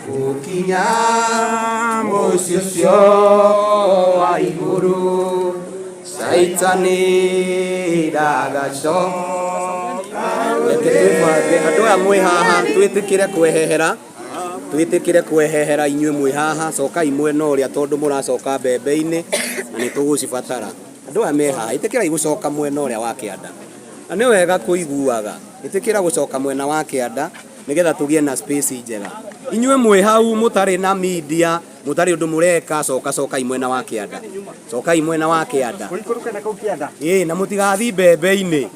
Ukinya musio wa iguru saitani dagaco andu aya mwi haha twitikire kwehehera inyue mwi haha cokai mwena uria tondu muracoka mbembe-ini na nitugucibatara andu aya me haha itikirai gucoka mwena uria wa kianda na ni wega kuiguaga itikira gucoka mwena wa kianda nigetha tugie na space njega inyue mwi hau mutari na media mutari undu mureka cokai mwena wa kianda cokai mwena wa kianda na mutigathi mbembe-ini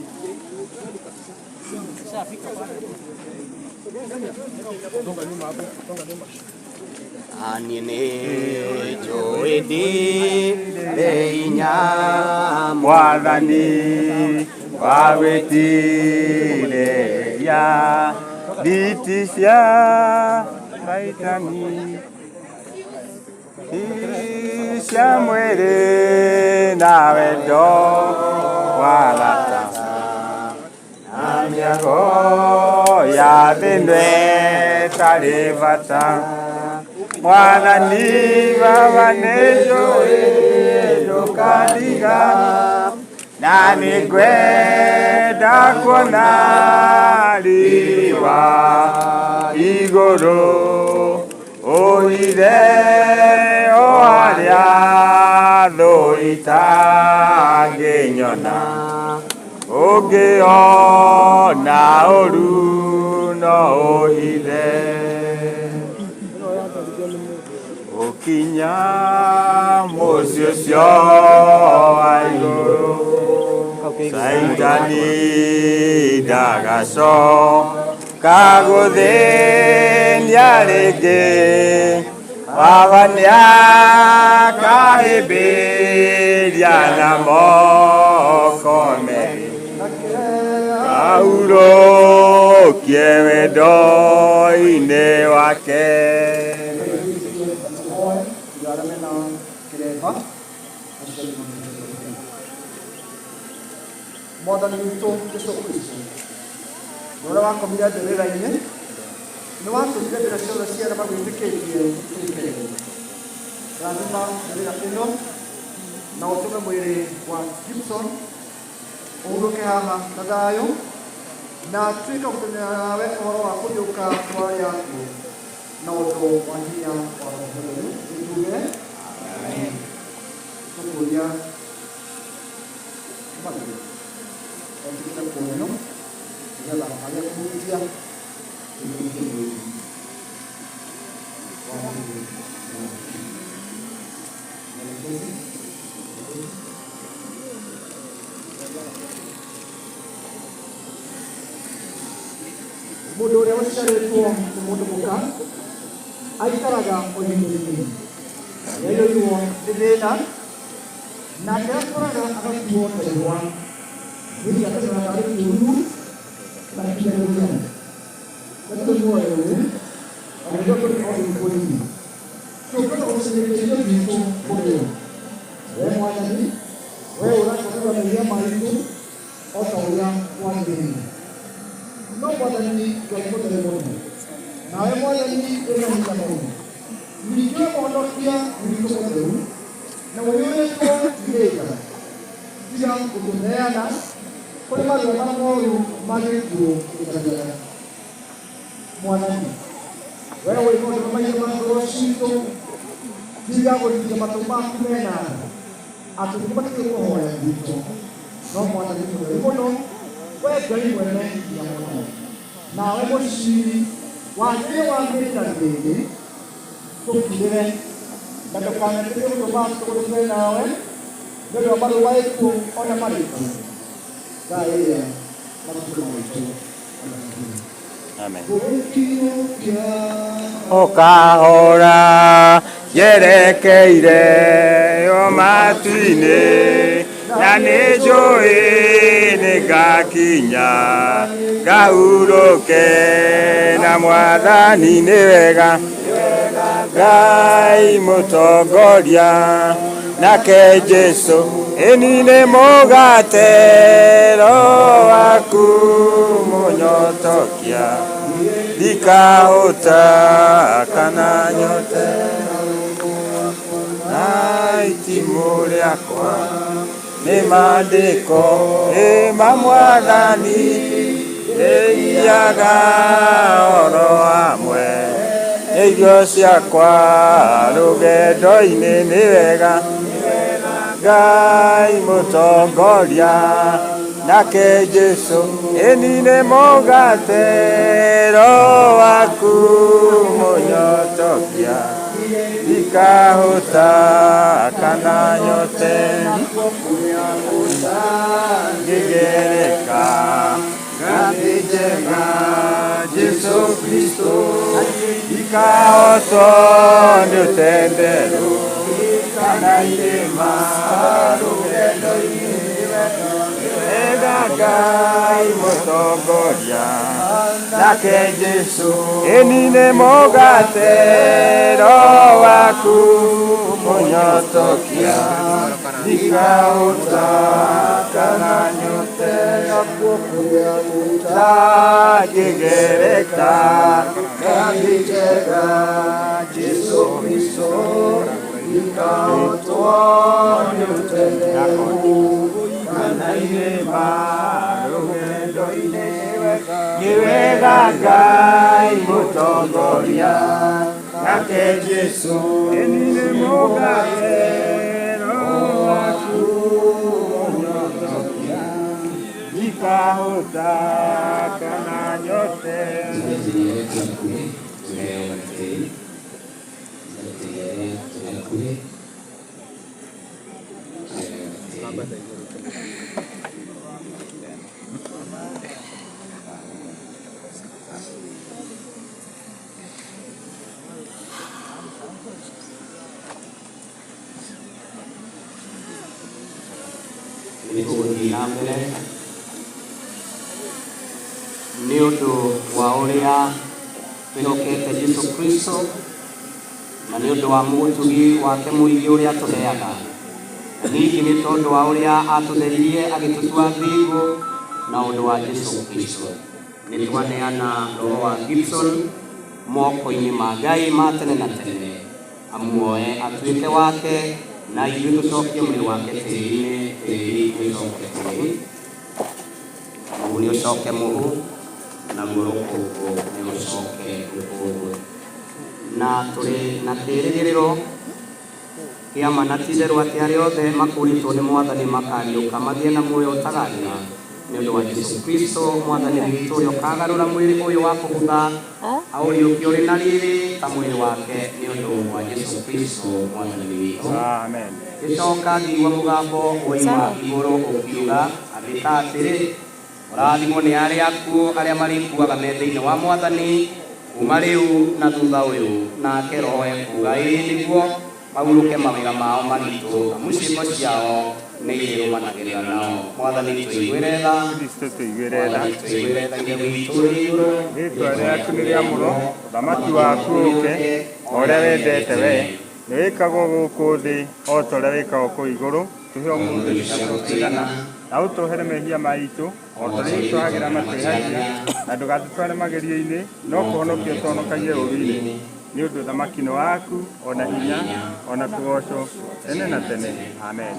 ani ni njui ndĩinya Mwathani wa gwĩtirĩria nditi cia Saitani cia mwĩrĩ na wendo wa thata na mĩago ya thĩ ĩtarĩ bata. Mwathani Baba nĩnjũĩ ndũkandiga na nĩngwenda kuona riri wa igũrũ ũhithe o harĩa thũ itangĩnyona ũngĩona ũru no ũhithe ukinya mũciĩ ũcio wa igũrũ Saitani ndagacoka gũthĩnia rĩngĩ Baba nĩakahĩmbĩria na moko merĩ kahurũkie wendo-inĩ wake. Mwathani witũ Jesũ Kristo ũrĩa wakomire ndĩrĩra-inĩ nĩ watũmire njĩra ciothe cia arĩa magwĩtĩkĩtie tũikĩrĩre. Rathima ndĩrĩra ĩno na ũtũme mwĩrĩ wa Gibson ũhurũke haha na thayũ na tuĩke gũtũmĩra nawe ũhoro wa kũriũka kwa arĩa akuũ na ũndũ wa hinya wa Roho Mũtheru. Tuge tũkũria mathĩna Kita punya, kita tak ada kemudian. Bodoh dia masih ada tuang semua buka. Aita raga oleh ini. Lalu tuang sedena. Nada raga akan tuang tuang. Jadi ada seorang guru lagi berjalan. Betul semua itu. Ada berkali kali. Coba kalau sedikit itu boleh. Saya mau tadi, saya orang kata dia malu itu, atau yang wanita ini. Nggak tadi kalau telepon. Nah, mau tadi orang kita tahu. Video orang dia video tahu. Nah, orang itu dia. Yang kemudian nas. Oleh mana mana orang maju itu kita jalan. Mwanani. Wewe uko kama hiyo mambo ya shinto. Bila kwa jambo maku mena. atĩ nĩ matige kũhoya gwitũ no mwathani mweri mũno we Ngai mwene hinya mũno nawe mũciri wagĩrĩ wa mĩrĩra rĩrĩ tũkirĩre na ndũkanetĩkĩre gũtũma tũgũtũre nawe nĩ ũndũ wa marũa maitũ ona marĩkũ thaĩre matukũ maitũ. Amen. Okahora yerekeire o matu-inĩ na nĩ njũĩ nĩ ngakinya ngahurũke na Mwathani nĩ wega Ngai mũtongoria nake Jesũ ĩni nĩ mũgate Roho waku mũnyotokia ndikahũta kana nyote na itimũ rĩakwa nĩ maandĩko ma Mwathani rĩiyaga oro hamwe irio ciakwa rũgendo-inĩ nĩ wega Ngai mũtongoria nake Jesũ ĩni nĩ mũgate Roho waku mũnyotokia ndikahũta kana nyote ngĩgereka ngathĩ njega Jesũ Kristo ikahotwo nĩ ũtenderũ kana irĩma rũgendo-inĩ wega Ngai mũtongoria nake Jesũ ĩni nĩ mũgate Roho waku mũnyotokia ndikahũta kana nyote ngĩgereka ngathĩ njega Jesũ Kristo ikahotwo nĩ ũtenderũ kana irĩma rũgendo-inĩ nĩ wega Ngai mũtongoria nake Jesũ ĩni nĩ mũgate Roho waku mũnyotokia ndikahũta kana nyote. nĩ ũndũ wa ũrĩa twĩhokete Jesũ Kristo na nĩ ũndũ wa mũtugi wake mũingĩ ũrĩa tũheaga na ningĩ nĩ tondũ wa ũrĩa atũtheririe agĩtũtua thingo na ũndũ wa Jesũ Kristo nĩ twaneana roho wa Gibson moko-inĩ ma Ngai ma tene na tene amuoe atuĩke wake na ithuĩ tũcokie mwĩrĩ wake tĩĩri-inĩ tĩĩri ũcoke tĩĩri mũhu nĩ ũcoke mũhu naguo rũkũngũ nĩ ũcoke rũkũngũ na tũrĩ na kĩĩrĩgĩrĩro kĩama na ti-itherũ atĩ arĩa othe makũũrĩtwo nĩ Mwathani makariũka mathiĩ na muoyo ũtagarĩra nĩ ũndũ wa Jesũ Kristo Mwathani witũ ũrĩa ũkagarũra mwĩrĩ ũyũ wa kũbutha aũriũkie ũrĩ na riri ta mwĩrĩ wake nĩ ũndũ wa Jesũ Kristo Mwathani witũ. Amen. Gĩcoka ngĩigua mũgambo woima igũrũ ũkiuga andĩka atĩrĩ ũrathimwo nĩ arĩa akuũ arĩa marĩkuaga me thĩinĩ wa Mwathani kuma rĩu na thutha ũyũ nake Roho ekuuga ĩĩ nĩguo mahurũke mawĩra mao maritũ amu ciĩko ciao nĩ irĩrũmanagĩrĩra nao. Mwathani tũiguĩre tha Kristo tũiguĩre tha tũiguĩre tha ithe witũ ũrĩ igũrũ rĩĩtwa rĩaku nĩ rĩamũro ũthamaki waku ũũke o ũrĩa wendete wee nĩ wĩkagwo gũkũ thĩ o ta ũrĩa wĩkagwo kũu igũrũ tũhe ũmũthĩ tũigana na ũtũhere mehia maitũ o ta ũrĩa itwahagĩra matwĩhagia na ndũgatũtware magerio-inĩ no kũhonokia ũtũhonokagie ũũru-inĩ nĩ ũndũ ũthamaki nĩ waku ona hinya ona kũgocwo tene na tene. Amen.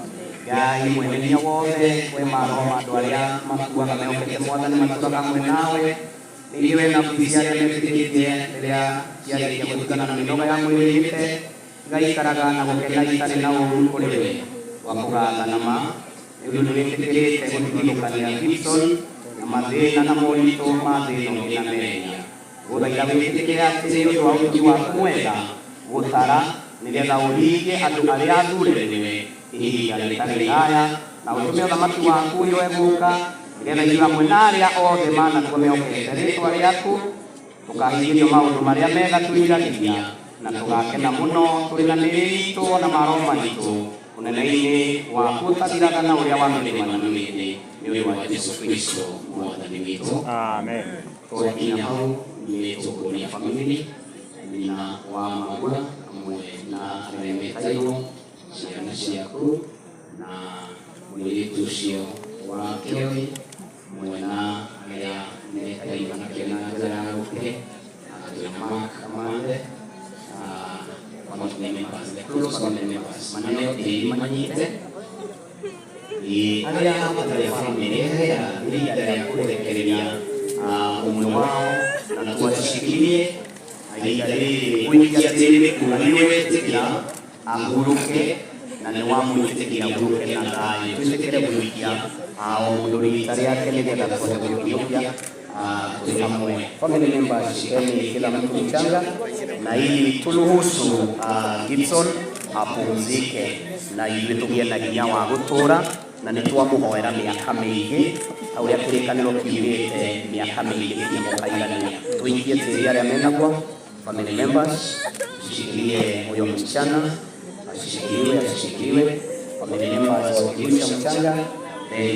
Ngai mwene hinya wothe we maroho ma andũ arĩa makuaga mehokete Mwathani matũũraga hamwe nawe ningĩ we nabuthi cia arĩa metĩkĩtie rĩrĩa ciarĩkia gũthigana na mĩnoga ya mwĩrĩ ĩte igaikaraga na gũkena itarĩ na ũũru kũrĩ we wa kũgathana ma nĩ ũndũ nĩ wĩtĩkĩrĩte gũtigithũkania Gibson na mathĩna na moritũ ma thĩ ĩno ĩna mehia. Gũthaitha gwĩtĩkĩra atĩ nĩ ũndũ wa ũtugi waku mwega gũtara nĩgetha ũhingie andũ arĩa athuurĩrĩre ihinda rĩtarĩ rĩraya, na ũtũme ũthamaki waku ũyũe gũũka nĩgetha ithuĩ hamwe na arĩa othe manakuo mehokete rĩĩtwa rĩaku tũkahingĩrio maũndũ marĩa mega twĩriragĩria, na tũgakena mũno tũrĩ na mĩĩrĩ itũ na maroho maitũ ũnene-inĩ waku ũtathiraga na ũrĩa wamĩrĩmanĩire nĩ ũndũ wa Jesũ Kristo mwathani witũ. Amen. Twakinya hau nĩ tũkũria famĩlĩ nyina wa Magua hamwe na arĩa metairwo ciana ciaku na mũirĩtu ũcio wa Kĩoi hamwe na arĩa metairwo nakĩo na njĩra ya gũkuhĩ Kamande, family members, the close family members, maneno manyite arĩa matarĩ family ya iria rĩa kũrekereria ũmwe wao na twacicikirie ihinda rĩrĩ gũikia tĩĩri kũraiwe wetĩkĩra ahurũke na nĩ wamwĩtĩkĩra ahurũke na thayũ. Twĩtĩkĩre gũikia o mũndũ rita rĩake nĩgetha tũhote gũkiũkia tuli hamwe. Family members, shikeni kila mtu mchanga na ili tuluhusu Gibson apumzike na ili tugie na hinya wa gũtũra na nĩtwamuhoera mĩaka mĩingĩ ũrĩa kĩrĩkanĩro kiugĩte mĩaka mĩingĩ kĩmũkaigania. Tuingie tĩĩri arĩa menaguo. Family members, tushikilie huyo msichana asishikiliwe. Family members wakirusha mchanga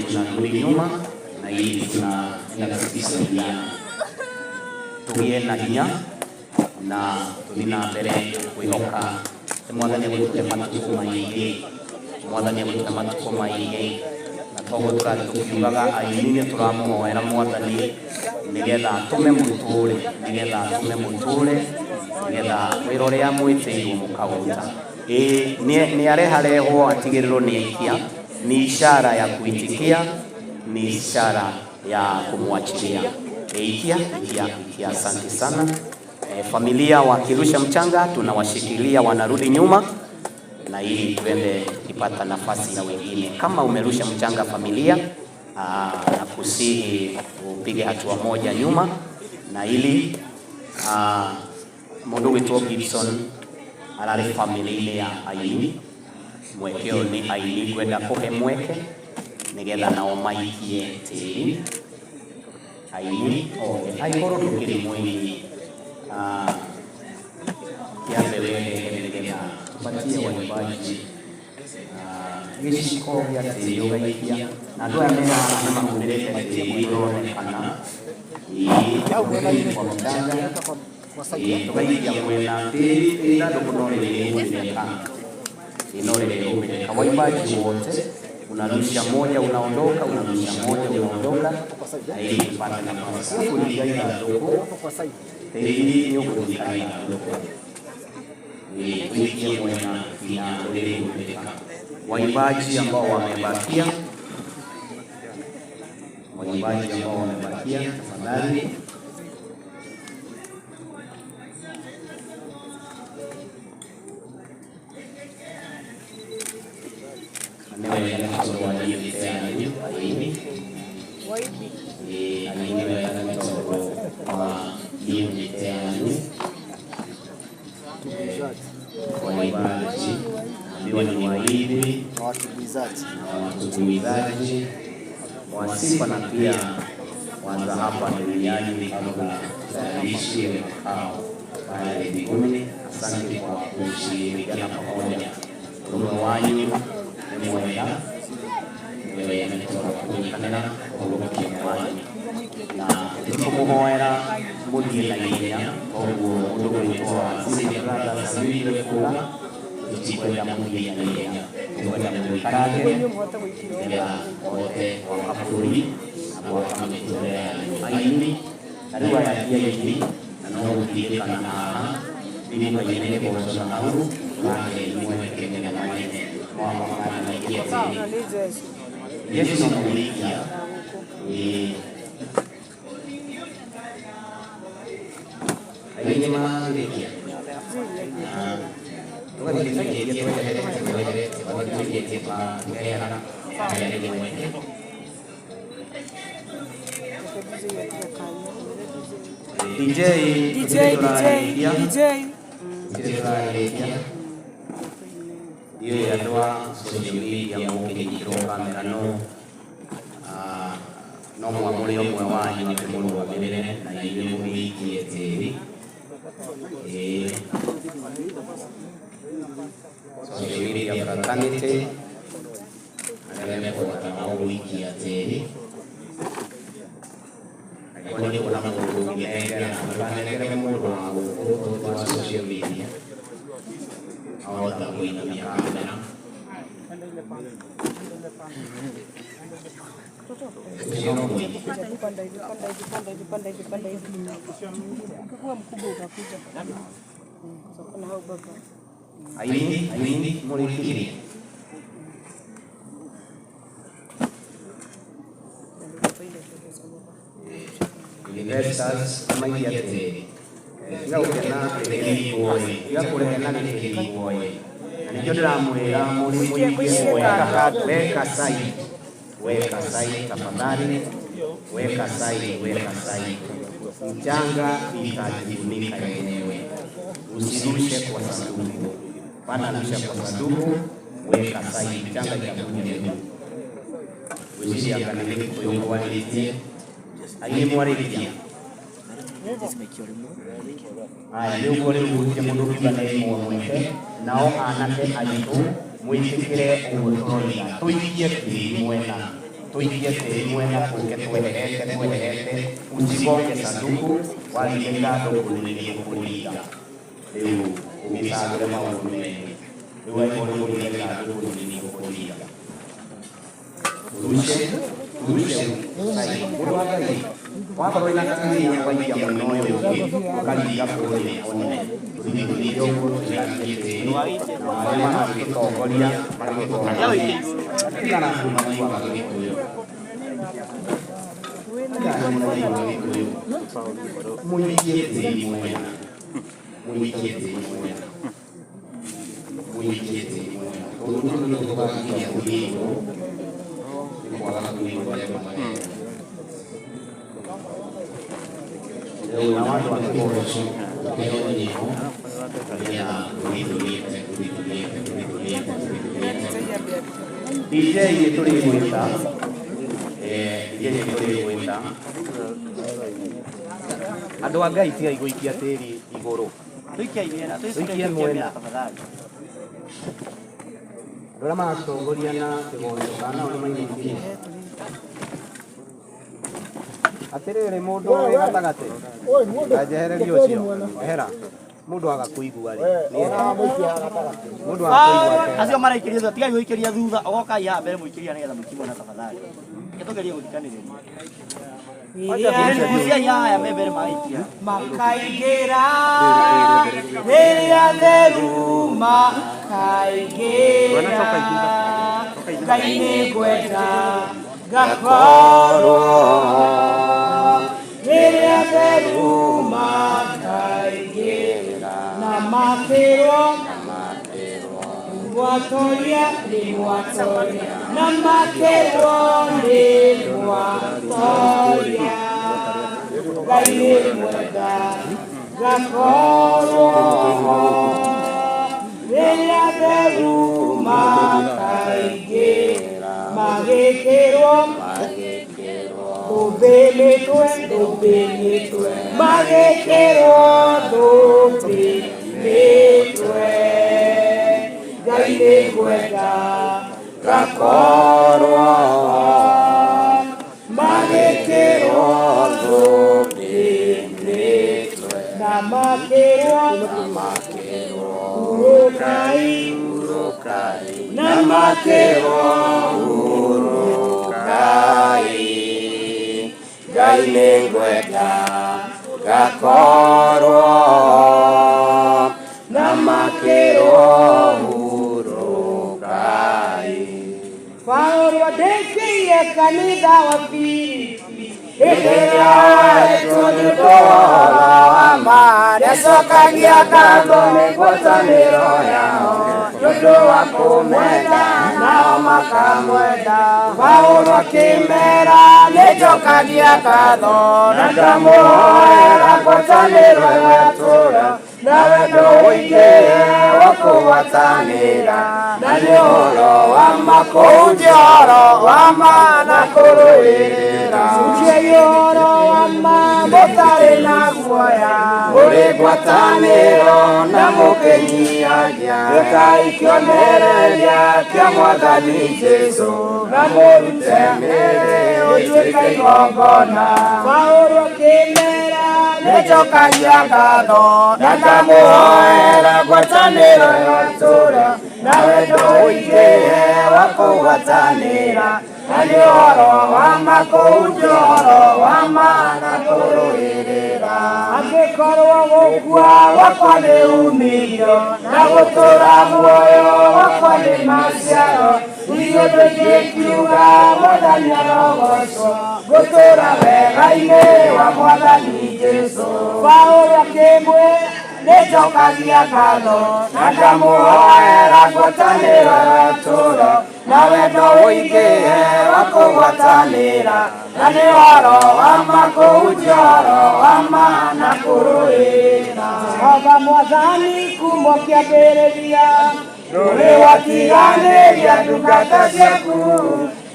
tunarudi nyuma na ili tunaenda kusaidiana tugie na hinya na tũthiĩ mbere kwĩhoka mwathani agũtũhe matukũ maingĩ, mwathani agũtũhe matukũ maingĩ, na toguo tũrathiĩ tũkiugaga aini nĩ tũramũhoera mwathani nĩgetha atũme mũtũũre, nĩgetha atũme mũtũũre, nĩgetha wĩra ũrĩa mwĩtĩirwo mũkaũruta. Nĩ areharehwo atigĩrĩrwo nĩ aikia, ni ishara ya kuitikia, ni ishara ya kumwachilia. Ikia. Asante sana. Familia wakirusha mchanga tunawashikilia, wanarudi nyuma na ili tuende ipata nafasi ya wengine. Kama umerusha mchanga familia, na kusihi upige hatua moja nyuma na ili mũndũ witwo Gibson ararĩ family ya aini mwekeo ni aini kwenda kũhe mweke nĩgetha nao maikie tĩĩri aini othe aikorwo ndũkĩrĩ mũini kĩambe wehe nĩgetha tũbatie waimbaji gĩciko gĩa tĩĩri ũgaikia na andũ aya mena mahũrĩte tĩĩri ũronekana kwa mchanga tũgaikia mwena tĩĩri ithandũkũ no rĩrĩhũrĩrĩka waimbaji wote unarusha moja unaondoka, unarusha moja unaondoka, na ili tupate nafasi kuingia ithandũkũ tĩĩri nĩũkũrika ithandũkũ tuingie mwena nginya rĩrĩhũrĩka. Waimbaji ambao wamebakia, tafadhali watumizaji wa sifa na pia wanza hapa duniani kabla tayarishi makao pale mbinguni. Asante kwa kushirikiana pamoja. Roho wanyu ni mwema, wewe umetoka kuonekana kwa uwepo wanyu na tukumuhoera muthie na ihenya koguo ũndũ witwa sisi brothers wile kula tukikwenda muthie na ihenya tukwenda mwikarange nĩgetha wote wa mabũrũri na gwaka mĩtũrĩre ya aini na rĩu aya ti aini na no gũtigĩkana haha nĩmũkaine gũcoka hau kage mweke nĩgetha mwaine mwamamana na ikia tĩĩri Yesu no mũrikia aini maarikia Io ya doa social media mo kinyiro kamera no mwa muri omwe wanyu ate mundu wa mbere na iwe mubikie tiri social media fraternity anayemekota na uwikia tiri akoni kuna mundu ngengera na banengere mundu wangu wa social media awata kuina kamera Aini mulikiri Universals amaiyate ngaukena tekeli boy ngakurehena tekeli boy nikyo ndiramurira muri weka sai tafadhali weka sai mchanga itajifunika yenyewe usirushe kwa sanduku pana rusha kwa sanduku weka sai mchanga itajifunika wiziri akaniliki kuyongo walitie ayemwaritia aya leo kole ubuke mundu kibana imwe nao anake ayitu mwitikire ubutoria tuikie tiri mwena kuke twehete ujigonge sanduku waligado kulili kuliga leo ubisagre maundu mengi leo aikore kuligado kulili kuliga urushe sai urwagai wako ina kazi ya kwa ya moyo ukaliga pole one ndio ya kete na mama kitogolia mariko kana kumaliwa kwa hiyo muikiete na watu wanakoresha leo ni DJ yeturi mwita andu a Ngai tiga iguikia tiri iguru tuikia mwena tafadhali ndora matongoria na kigondo kana ona maingi atirire mundu wa gatagate ajehererio cio ehera mundu agakuigua ri mundu agakuigua acio maraikiria thutha tiga guikiria thutha ogoka ya mbere muikiria nigetha mukimwe na tafadhali gitugeria guthikaniriria ya mbere maikia makaigera riria theru makaigera Ngai gweta gakorwo riria theru makaigera na makirwo Watoria na makirwo ni watoria Ngai mwega gakorwo riria theru makaigera magikirwo Dubeletwe magekero dubeletwe Ngai gweta gakorwo magekero dubeletwe na makero urokai na makero urokai Ngai ngweta gakorwo na makero urokai Paulo dekiye kanitha wa Filipi Ikiria tunitola amare sokagia kando niguataniro yao Nundu wa kumwenda nao makamwenda Paulo akimera nijokagia katho na ndamuhoera ngwataniro yatura na wendo wĩingĩ wa kũgwatanĩra na nĩ ũhoro wa ma kũu ũhoro wa ma na kũrũĩrĩra uciai ũhoro wa ma mũtarĩ na guoya ũrĩ ngwatanĩro na mũkĩnyiagia gĩkai kĩonereria kĩa Mwathani Jesũ na mũrute mĩĩrĩ ũtuĩke igongona Paulo akĩmera nĩnjokagia ngatho na ndamuhoera ngwatanĩro yatura na wendo wĩingĩ wa kũgwatanĩra na nĩ ũhoro wa ma kũu ũhoro wa ma na kũrũĩrĩra angĩkorwo gũkua gwakwa nĩ umithio na gũtũra muoyo wakwa nĩ maciaro ithuĩ ingĩkiuga Mwathani arogocwo gũtũra wega-inĩ wa Mwathani Jesũ Paulo akĩmwĩra nĩnjokagia ngatho na ndamuhoera ngwatanĩro yatura na wendo wĩingĩ wa kũgwatanĩra na nĩ ũhoro wa ma kũu ũhoro wa ma na kũrũĩrĩra Jehova Mwathani kuuma kĩambĩrĩria ndũrĩ watiganĩria ndungata ciaku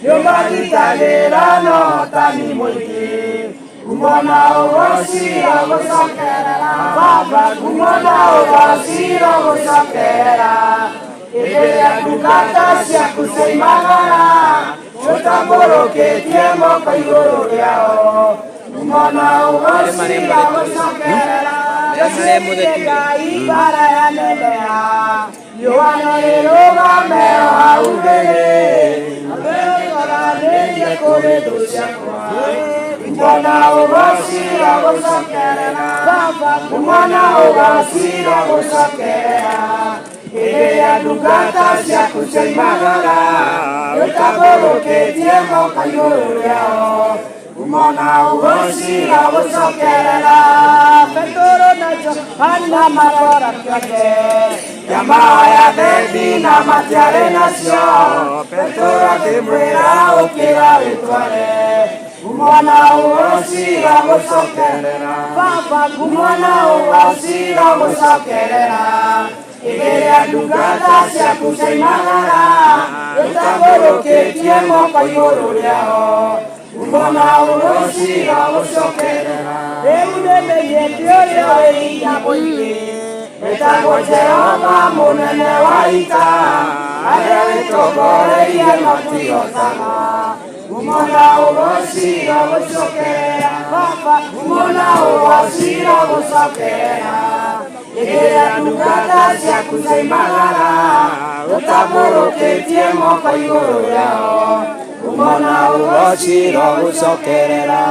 nĩũmagitagĩra na ũhotani mũingĩ kumona ũgocira gũcokerera Baba kumona ũgocira gũcokerera ĩrĩa ndungata ciaku cioimagara ũtambũrũkĩtie moko igũrũ rĩao kumona ũgocira gũcokerera Ngai bara ya neneha Yohana rĩrũgame hau mbere abeoranĩrie kũrĩ thũ ciakwa Kumona ũgocira gũcokerera Baba kumona ũgocira gũcokerera ĩrĩa ndungata ciaku cioimagara ũtambũrũkĩtie moko igũrũ rĩao kumona ũgocira gũcokerera Petro na Johana marora kĩonje jamaa ya bebi na matiarĩ nacio Petro akĩmwĩra ũkĩra wĩtware kumona ũgocira gũcokerera Baba kumona ũgocira gũcokerera ĩrĩa ndungata ciaku cioimagara ũtambũrũkĩtie moko igũrũ rĩao kumona ũgocira gũcokerera rĩu nĩmenyete ũrĩa wĩ hinya mũingĩ wĩtagwo Jehova mũnene wa ita arĩa wĩtongoreirie matihotaga kumona ũgocira gũcokerera Baba kumona ũgocira gũcokerera ĩrĩa ndungata ciaku cioimagara ũtambũrũkĩtie moko igũrũ rĩao kumona ũgocira gũcokerera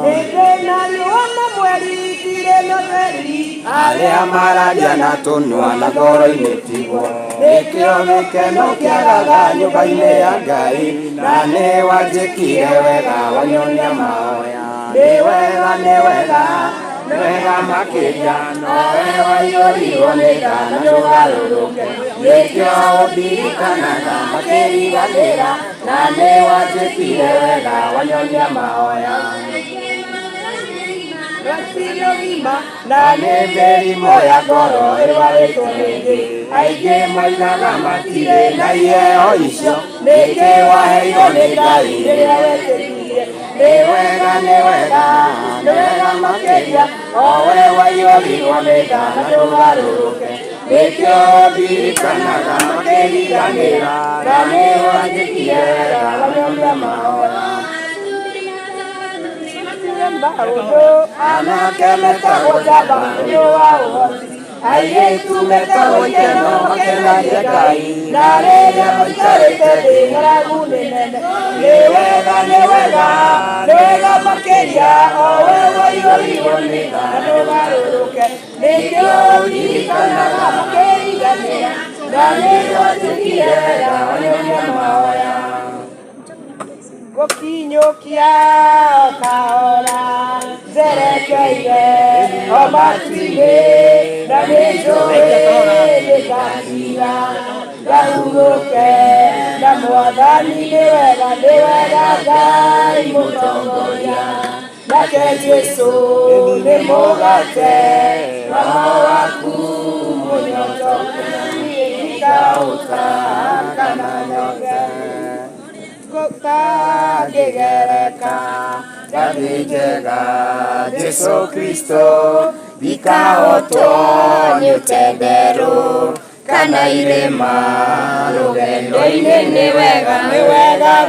hĩndĩ na riũa na mweri itirĩ na theri arĩa mararia na tũnua na ngoro-inĩ tigwo nĩkĩo gĩkeno kĩagaga nyũmba-inĩ ya Ngai na nĩ wanjĩkire wega wanyonia mahoya nĩ wega nĩ wega nĩ wega makĩria nowe waiyũrirwo nĩ tha na ndũgarũrũke nĩkĩo ũndirikanaga makĩriganĩra na nĩ wanjĩkire wega wanyonia mahoya Ratirio gima na nĩ mĩrimũ ya ngoro ĩrwarĩtwo rĩngĩ aingĩ moigaga matirĩ na iheo icio nĩkĩ waheirwo nĩ Ngai rĩrĩa wetĩkirie nĩ wega nĩ wega nĩ wega makĩria o we waiyũrirwo nĩ tha na ndũgarũrũke nĩkĩo ndirikanaga makĩriganĩra na nĩ wanjĩkire wega wanyonia mahoya anake metagwo njamba mũndũ wa ũhoti airĩtu metagwo ikeno makenagia Ngai na rĩrĩa maikarĩte thĩ ng'aragu nĩ nene nĩ wega nĩ wega nĩ wega makĩria o we waiyũrirwo nĩ tha na ndũgarũrũke nĩkĩo ndirikanaga makĩriganĩra na nĩ wanjĩkire wega wanyonia mahoya Gokinyukia okaora zerekeire omatwire na nĩnjũĩ gakira gahuruke na mwathani nĩ wega Ngai mũtongoria nake Jesũ nĩ mũgate roho waku mũnyotoku ikaũtakana nyote Gũtangĩgereka ngathĩ njega Jesũ Kristo ikahotwo nĩ ũtenderũ kana irĩma rũgendo-inĩ nĩ wega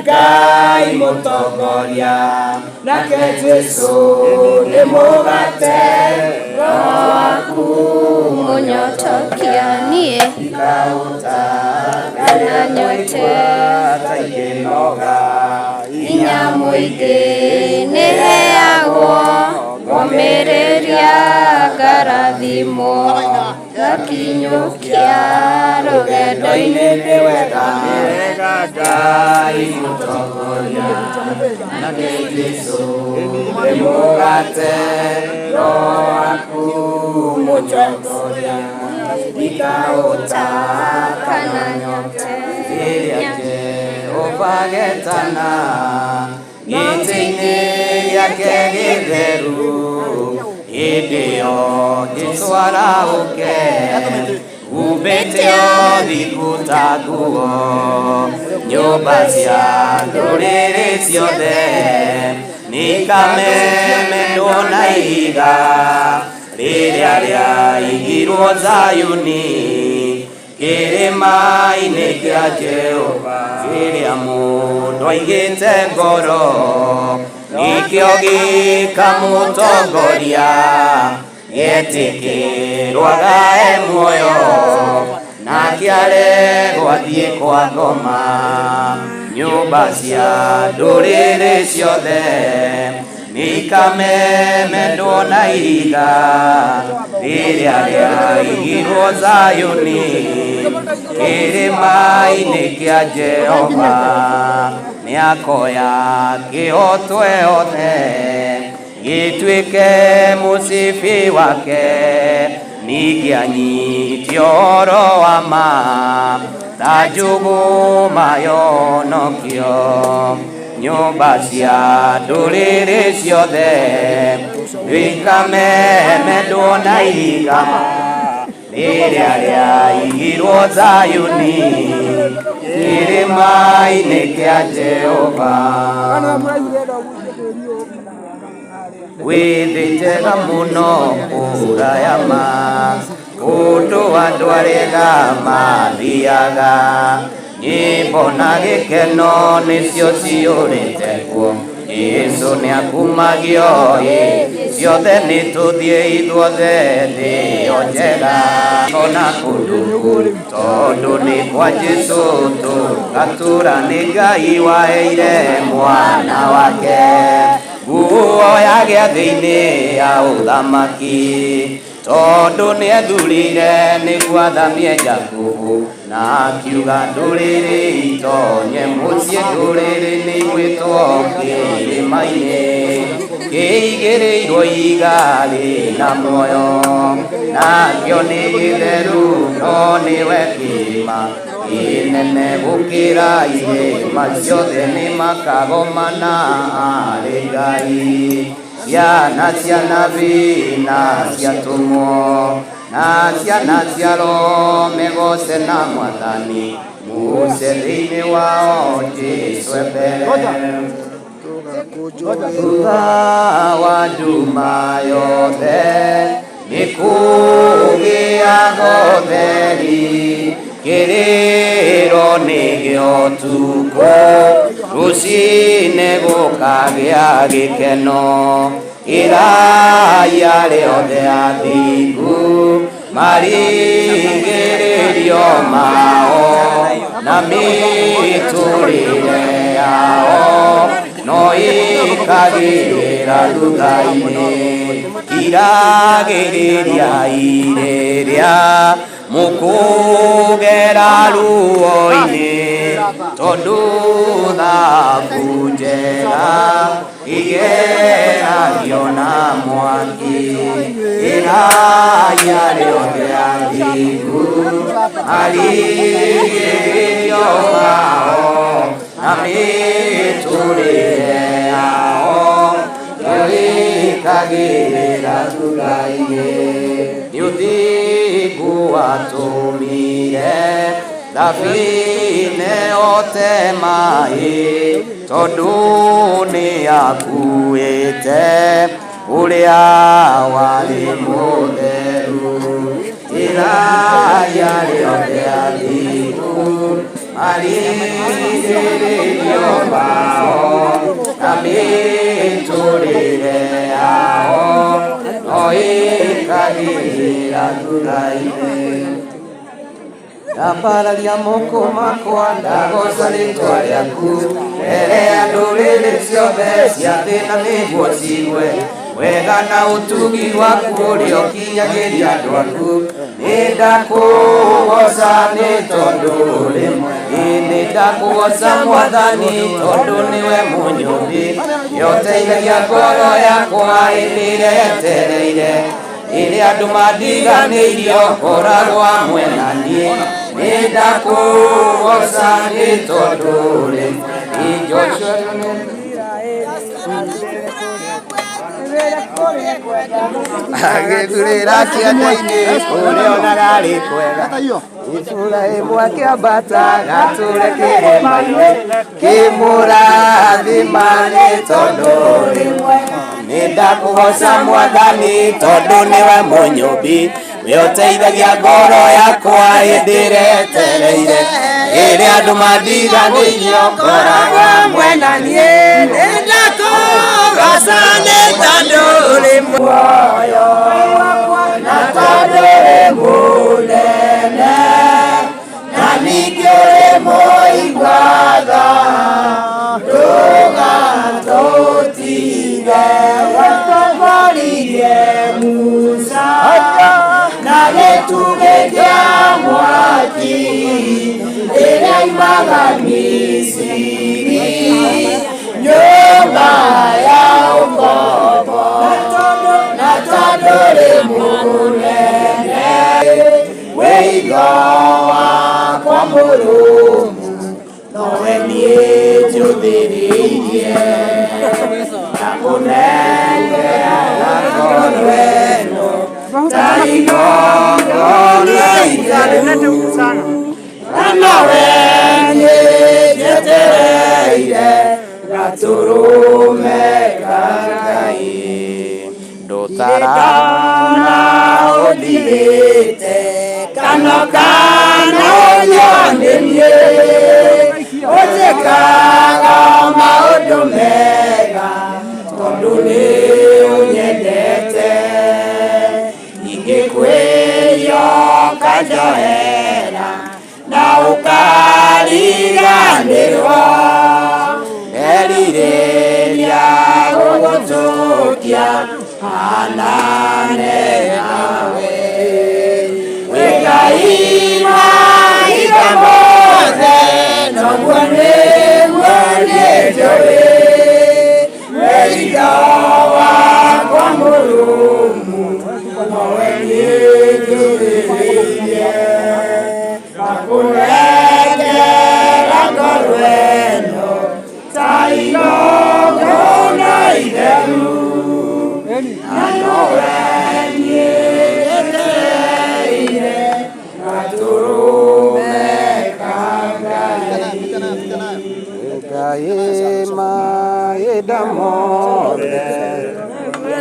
Ngai mũtongoria nake Jesũ nĩ mũgate roho waku mũnyotokia niĩ ikaũtakana nyote taigĩnoga hinya mũingĩ nĩ heagwo ngomĩrĩria ngarathimo gakinyũkia rũgendo-inĩ nĩ wega Ngai mũtongoria nake Jesũ nĩ mũgate roho waku mũtongoria ikaũtakana nyote rĩrĩa Jehova getana gĩtĩ-inĩ gĩake gĩtheru hĩndĩ ĩyo Jesũ araũke humbĩte ũthiũ ta nguo nyũmba cia ndũrĩrĩ ciothe nĩikamemendwo na ihiga rĩrĩa rĩaigirwo Zayuni kĩrĩma-inĩ kĩa Jehova kĩrĩa mũndũ aigĩte ngoro nĩkĩo gĩkamũtongoria getĩkĩrwaga muoyo nake aregwo athiĩ kwa ngoma nyũmba cia ndũrĩrĩ ciothe nĩikamemendwo na ihiga rĩrĩa rĩaigirwo Zayuni kĩrĩma-inĩ kĩa Jehova nĩakoya kĩhotwe othe gĩtuĩke mũcibi wake ningĩ anyite ũhoro wa ma ta njũgũma yonokio nyũmba cia ndũrĩrĩ ciothe nĩikamemendwo na ihiga rĩrĩa rĩaigirwo Zayuni kĩrĩma-inĩ kĩa Jehova wĩthĩ njega mũno kũraya ma kũndũ andũ arĩa mathiaga nyĩmbo na gĩkeno nĩcio ciũrĩte kuo Jesũ nĩakumagio ciothe nĩtũthiĩ ithuothe thĩyo njega ona kũndũ tondũ nĩ kwa Jesũ tũgatũũra nĩ Ngai waheire mwana wake nguo ya gĩathĩ-inĩ ya ũthamaki tondũ nĩethurire nĩguo athamie Jakubu na akiuga ndũrĩrĩ itonye mũciĩ ndũrĩrĩ nĩigwĩtwo kĩrĩma-inĩ kĩigĩrĩirwo ihiga rĩna muoyo nakĩo nĩ gĩtheru no nĩwe kĩrĩma kĩnene gũkĩra irĩma ciothe nĩmakagomana arĩ Ngai ciana cia nabii na ciatũmwo na ciana cia roho megoce na Mwathani muce thĩinĩ wao Jesũ mbere thutha wa nduma yothe nĩkũgĩaga ũtheri kĩrĩro nĩgĩo ũtukũ rũcinĩ gũkagĩa gĩkeno iraya rĩothe athingu marigĩrĩrio mao na mĩtũrĩre yao no ikagĩra thutha-inĩ iragĩrĩria irĩrĩa mukugera ruo-ini tondu thahabu njega igeragio na mwaki iraya riothe athingu marigĩrĩrio mao na mĩtũrĩre yao nĩwĩkagĩrĩra thutha-inĩ nĩ ũthingu watũmire thabine ote maĩ tondũ nĩ akuĩte ũrĩa warĩ mũtheru iraya rĩothe athingu marigĩrĩrio mao na mĩtũrĩre yao no ĩkagĩrĩra thutha-inĩ ndambararia moko makwa ndagoca rĩtwa rĩaku mbere ya ndũrĩrĩ ciothe cia thĩ na nĩguo cigue wega na ũtugi waku ũrĩa ũkinyagĩria andũ aku nĩ ndakũgoca nĩ tondũ ũrĩ mwega nĩ ndakũgoca Mwathani tondũ nĩwe mũnyũmbi nĩũteithagia ngoro yakwa hĩndĩ ĩrĩa yetereire ĩrĩa andũ mandiganĩirio ngoragwo hamwe na niĩ nĩ ndakũgoca nĩ tondũ ũrĩ agĩthurĩra kĩanda-inĩ kũrĩa onaga arĩ kwega itũũra ĩmwe kĩambata gatũũre kĩrĩma-inĩ kĩmũrathima nĩ tondũ ũrĩ mwega nĩ ndakũgoca Mwathani tondũ nĩwe mũnyũmbi nĩũteithagia ngoro yakwa hĩndĩ ĩrĩa yetereire ĩrĩa andũ mandiganĩirio ngoragwo hamwe na niĩ nĩ ndakũgoca nĩ tondũ ũrĩ muoyo na tondũ ũrĩ mũnene na ningĩ ũrĩ mũigua-tha ndũgatũtige watongoririe Musa na gĩtugĩ kĩa mwaki rĩrĩa oimaga Misiri nyũmba ya ũkombo na tondũ ũrĩ mũnene wĩigo wakwa mũrũmu nowe niĩ njũthĩrĩirie na kũnengera ngoro ĩno ta igongona itheru na nowe niĩ njetereire gatũrũme ka Ngai ndũtarana ũndigĩte kana ũnyonie ũnjĩkaga maũndũ mega tondũ nĩ ũnyendete ingĩkwĩrio ũkanjohera na ũkariganĩrwo erirĩria gũgũtũkia hanane nawe wĩ Ngai maithe mothe noguo nĩguo niĩ njũĩ wĩiga wakwa mũrũmu nowe niĩ njũthĩrĩirie ngakũnengera ngoro ĩno ta igongona itheru na nowe niĩ njetereire gatũrũme ka Ngai mahinda mothe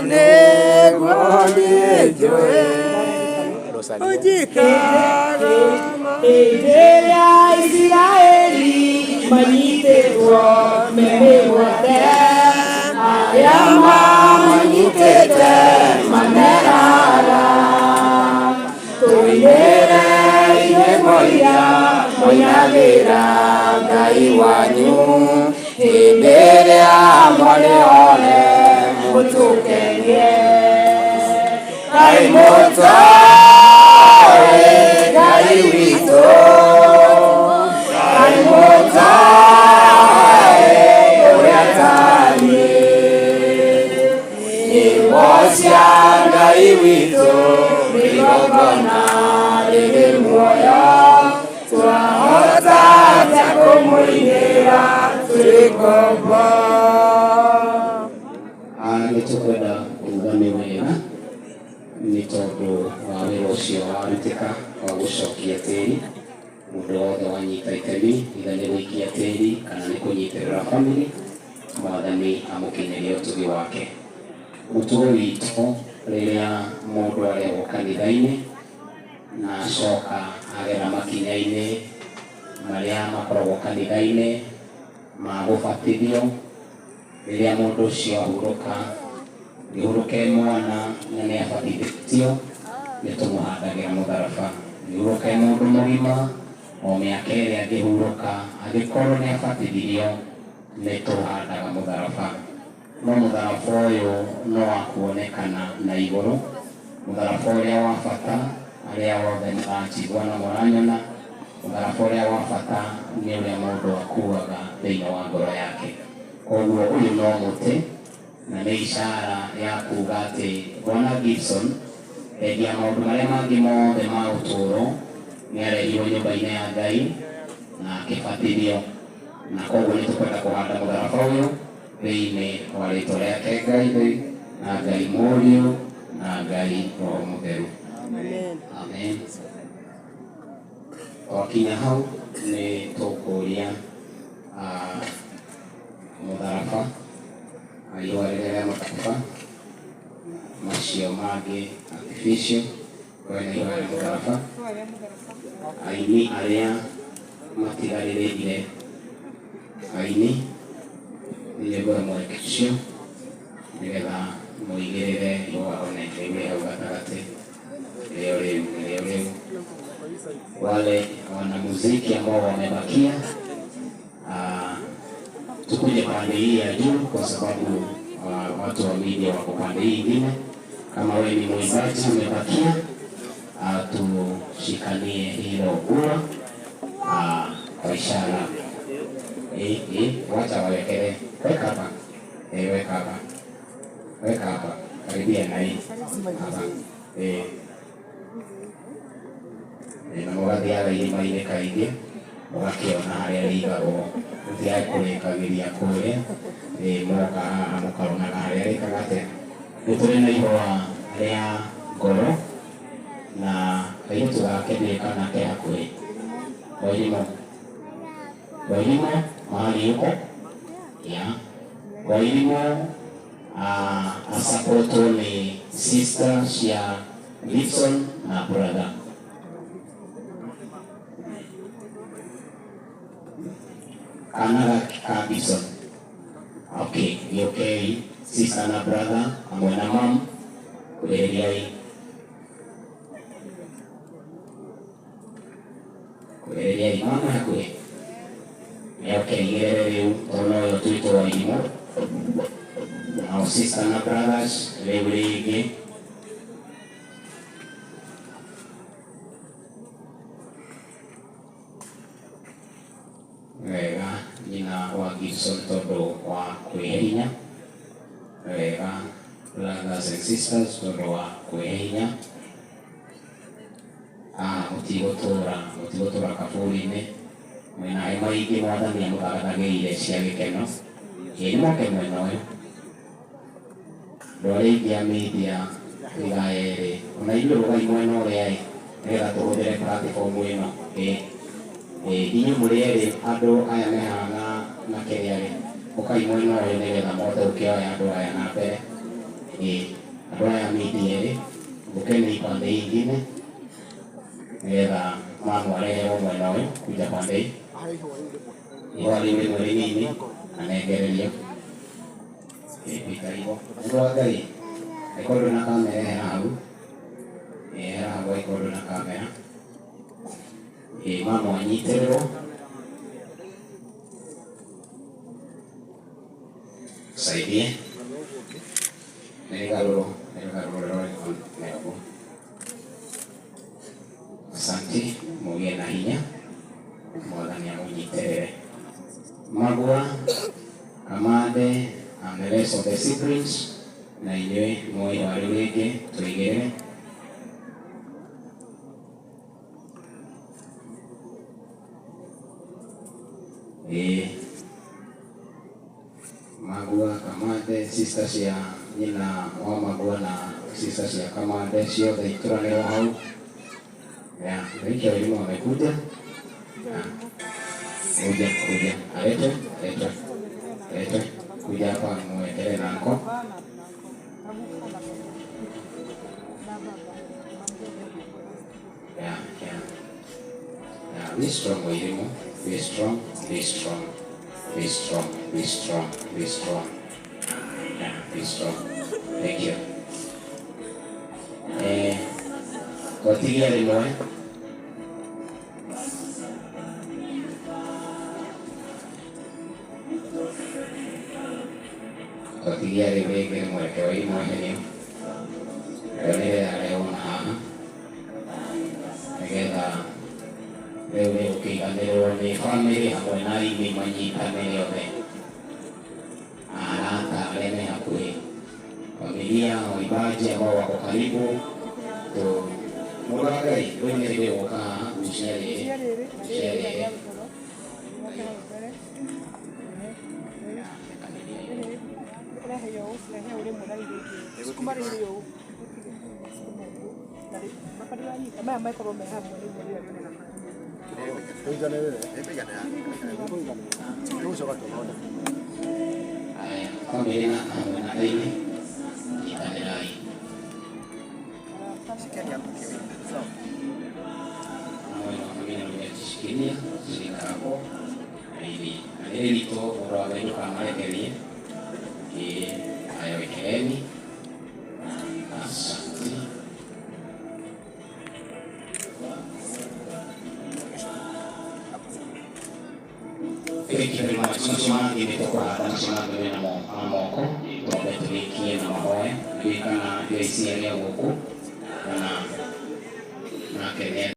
nĩguo niĩ njũĩ ũnjĩkaga hĩndĩ ĩrĩa Isiraeli manyitĩtwo me mĩgwate arĩa mamanyitĩte mameraga tũinĩre irĩmo iria moinagĩra Ngai wanyu hĩndĩ ĩrĩa mũrĩ one mũtũkenie Ngai mũtũũĩ cia Ngai witũ igongona rĩrĩ muoyo twahota atĩa kũmũinĩra twĩ ngombo. Nĩtũkwenda kuuga nĩ wega nĩ tondũ wa wĩra ũcio warutĩka wa gũcokia tĩri. Mũndũ wothe wanyita itemi either nĩ gũikia tĩri kana nĩ kũnyitĩrĩra bamĩrĩ, Mwathani amũkinyĩrie ũtugi wake. Mũtugo witũ rĩrĩa mũndũ arehwo kanitha-inĩ na acoka agera makinya-inĩ marĩa makoragwo kanitha-inĩ ma gũbatithio, rĩrĩa mũndũ ũcio ahurũka, ngĩhurũke mwana na nĩ abatithĩtio, nĩ tũmũhandagĩra mũtharaba. Ngĩhurũka mũndũ mũgima o mĩaka ĩrĩa angĩhurũka angĩkorwo nĩ abatithirio, nĩ tũhandaga mũtharaba. No mũtharaba ũyũ no wa kuonekana na igũrũ, mũtharaba ũrĩa wa bata arĩa wothe mũranjigua na mũranyona, mũtharaba ũrĩa wa bata nĩ ũrĩa mũndũ akuaga thĩinĩ wa ngoro yake. Koguo ũyũ no mũtĩ na nĩ ishara ya kuuga atĩ Bwana Gibson endia maũndũ marĩa mangĩ mothe ma ũtũũro nĩ arehirwo nyũmba-inĩ ya Ngai na akĩbatithio, na koguo nĩ tũkwenda kũhanda mũtharaba ũyũ thĩinĩ wa rĩĩtwa rĩake Ngai na Ngai Mũriũ na Ngai Roho Mũtheru. Amen. Twakinya hau nĩ tũkũria mũtharaba ihũa rĩrĩa rĩa mũtharaba macio mangĩ artificial kwena ihũa rĩa mũtharaba. Aini arĩa matigarĩrĩire aini nĩ ngũra mweke ũcio nĩgetha mũigĩrĩre ihũa rĩu hau gatagatĩ rĩo rĩu. Wale wanamuziki ambao wamebakia tukuje pande hii ya juu kwa sababu watu wa media wako pande hii ingine. Kama wewe ni mwimbaji umebakia, tushikanie hilo ua kwa ishara. Wacha wawekele. Weka hapa. Weka hapa. Karibia na hii. Hapa. Na mũgathiaga irĩma-inĩ kaingĩ mũgakĩona harĩa rĩigagwo, mũthiaga kũrĩkagĩria kũrĩa, mũgoka haha mũkaronaga harĩa rĩkaga atĩa. Nĩ tũrĩ na ihũa rĩa ngoro na kairĩtu gake nĩkana ke hakuhĩ. Wairimo mahali yuko Wairimo asapotwo nĩ sister cia Gibson na brother. Kana ka Gibson. Okay, ni okay. Sister na brother, amwe na mom. Kuelekea mama hakwe. Ni okay, ngere leo tono yo tuito wa imo. Our sister na brothers, lewege. Wega nyina wa Gibson tondũ wa kwĩhe hinya. Wega brothers and sisters tondũ wa kwĩhe hinya. Mũtigũtũũra kabũri-inĩ. Mwĩna hema ingĩ Mwathani amũthagatagĩire cia gĩkeno. Nĩ moke mwena ũyũ. Andũ arĩa aingĩ a media iga erĩ. Ona ithuĩ rũgai mwena ũrĩa nĩgetha tũhũthĩre platform ĩno. Inyuĩ mũrĩ erĩ andũ aya me haha na kĩrĩa ũkai mwena ũyũ nĩgetha mũhote gũkĩoya andũ aya na mbere. Andũ aya media erĩ mũkeni ipande ingine nĩgetha mamwareherwo mwena ũyũ kuja pande hii. Ihũa rĩu rĩmwe rĩnini na nengererio. Pita hivyo. Andũ a Ngai angĩkorwo ndũrĩ na kamera ehera hau. Ehera hau angĩkorwo ndũrĩ na kamera. Mama wanyitĩrĩrwo. Saidie. Nĩgarũrwo rĩrwo. Asante, mũgĩe na hinya. Mwathani amũnyitĩrĩre. Magua, Kamande, and the rest of the siblings, na inyuĩ moĩ warĩ rĩngĩ tũigĩre. Magua Kamande, sister cia nyina wa Magua na sister cia Kamande ciothe ituranĩrwo hau. Rĩkia wĩrimũ wamekuja. Kuja. Alete. Kuja hapa mwekele nako. Be strong, wĩrimũ. Be strong. Be strong. Thank you. Kotigia rimwe. Kotigia rimwe mweke wa imwe henio. Rĩrĩa arĩona haha. Nĩgetha rĩu nĩ gũkĩiganĩrwo nĩ bamĩrĩ hamwe na arĩmi manyitanĩre othe. Arata arĩa me hakuhĩ. Familia waimbaji ambao wako karibu. Mũndũ wa Ngai rĩu nĩ rĩrĩ gũka haha gũcia rĩrĩ. Familia hamwe na Ngai nyitanĩrai. Shikilia shirika lako ili to urawaga kama rekelie hayo wekeleni. Asante. Thank you very much. Tunasema nimetoka hapa tunasema na moko tumetumikia na mahoya kwa hisia ya huko na kenya